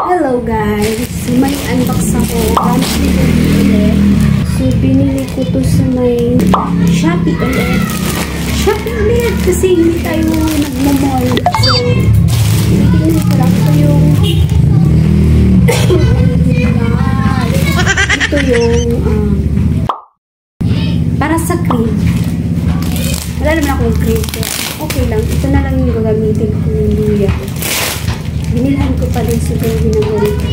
Hello guys! So may unbox ako. Ulit. So binili ko to sa may Shopee ulit. Shopee ulit! Kasi hindi tayo nagmamall. So, tingnan ko lang ito yung ito yung para sa cream. Wala naman akong cream. Okay lang. Ito na lang yung gagamitin ko ng luya. Binilhan ko pa din sa baby na ganito.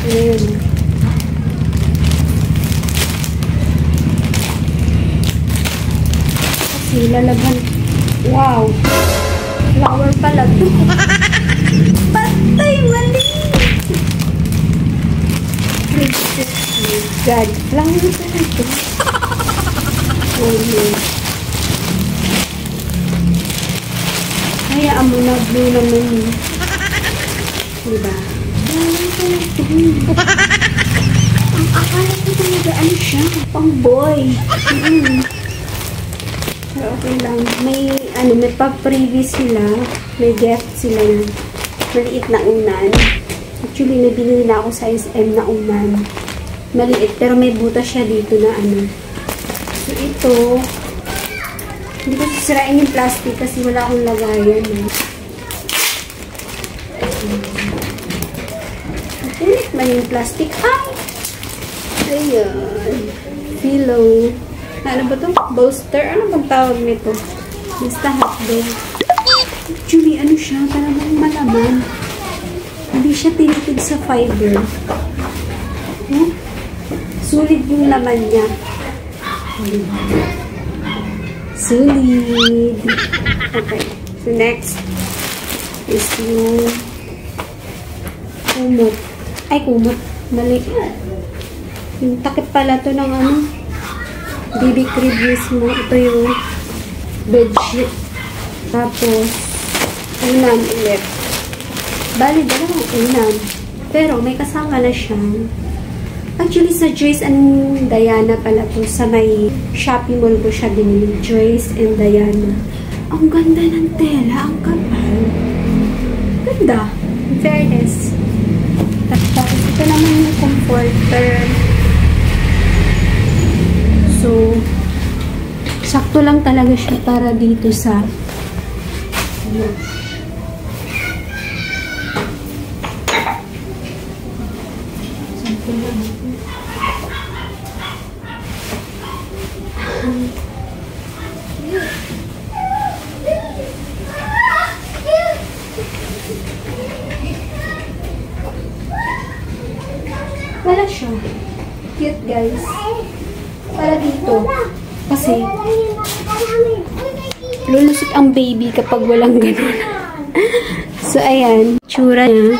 Ayan. Kasi lalaban. Wow! Flower pala to. Patay! Mali! God! Flower pala to. Oh no. Hayaan mo na, blue naman yun. Diba? Ang akala ko talaga, ano siya? Pang boy. Pero okay lang. May pa-previous sila. May gift sila na maliit na unan. Actually, nabili na ako sa SM na unan. Maliit, pero may butas siya dito na ano. So, ito, hindi ko sisirain yung plastic kasi wala akong lagayan. Ulit man yung plastic. Ay! Ayan. Pillow. Ano ba ito? Bolster? Ano bang tawag nito? Basta hotdog. Actually, ano siya? Talagang malaman. Hindi siya tinitid sa fiber. Hmm? Sulit yung laman niya. Solid. Okay. So, next is yung kumot. Ay, kumot. Mali. Yung takip pala to ng ano, baby crib mismo. Ito yung bedsheet. Tapos, unan ulit. Bali, dalawang unan. Pero, may kasama na siyang actually, sa Joyce and Diana pala to. Sa may Shopee Mall ko siya binili. Joyce and Diana. Ang ganda ng tela. Ang kapal. Ganda. In fairness. Tapos, ito naman yung comforter. So, sakto lang talaga siya para dito sa wala siya. Cute, guys. Para dito. Kasi, lulusot ang baby kapag walang ganun. So, ayan. Tsura niya.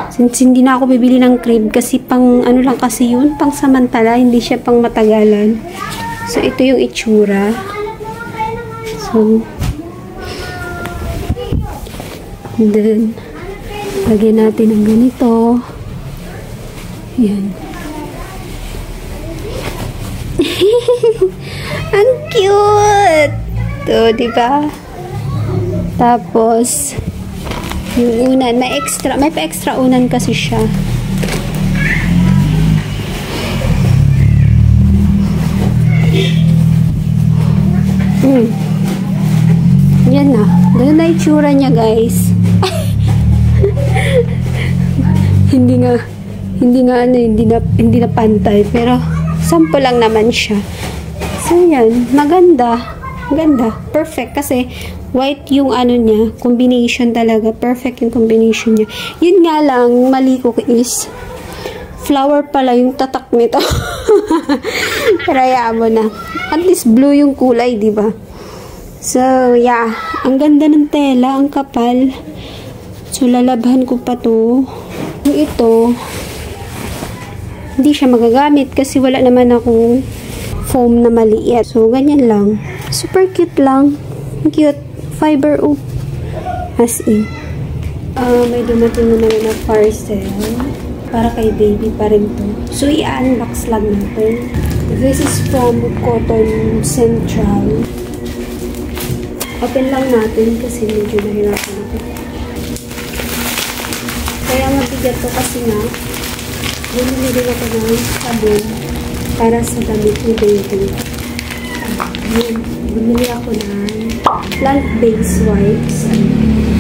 Since hindi na ako bibili ng crib kasi pang ano lang kasi yun, pang samantala, hindi siya pang matagalan. So, ito yung itsura. So, and then, lagyan natin ng ganito. Yan. Ang cute! To, diba? Tapos, yung unan, may pa-extra unan kasi siya. Yan na. Ganun na itsura niya, guys. hindi na pantay, pero sample lang naman siya. So, yan. Maganda. Ganda. Perfect. Kasi, white yung ano niya. Combination talaga. Perfect yung combination niya. Yun nga lang, mali ko is, flower pala yung tatak nito. Pero, hayaan mo na. At least, blue yung kulay, diba? So, yeah. Ang ganda ng tela. Ang kapal. So, lalabhan ko pa to. Yung ito, hindi siya magagamit kasi wala naman akong foam na maliit. So, ganyan lang. Super cute lang. Cute. Fiber, oh. As in. May dumating naman na parcel. Para kay baby pa rin to. So, i-unbox lang natin. This is from Cotton Central. Open lang natin kasi medyo nahirapan ako. binigyan ko kasi nga, bumili din ako ng sabon para sa damit ni baby. Yun, bumili ako ng plant-based wipes.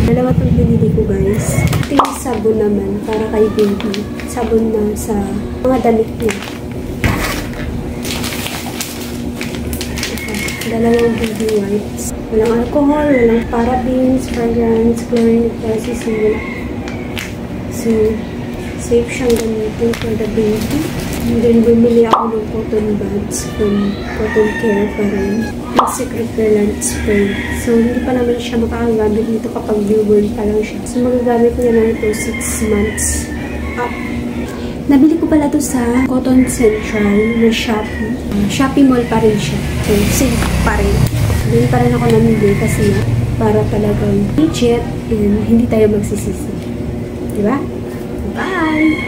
Dalawa itong binili ko, guys. Ito yung sabon naman para kay baby. Sabon na sa mga damit niya. Dalawang baby wipes. Walang alcohol, walang parabens, fragrance, chlorine, plasticine. So, safe siyang gamitin for the baby. And then, bumili ako ng cotton buds from Cotton Care pa rin. Yung Secret Repellent Spray. So, hindi pa naman siya makakagamit nito kapag newborn pa lang siya. So, magagamit niya na ito 6 months up. Nabili ko pala ito sa Cotton Central na Shopee. Shopee Mall pa rin siya. So, safe pa rin. Doon pa rin ako namili kasi para talagang legit and hindi tayo magsisisi. Diba? Bye!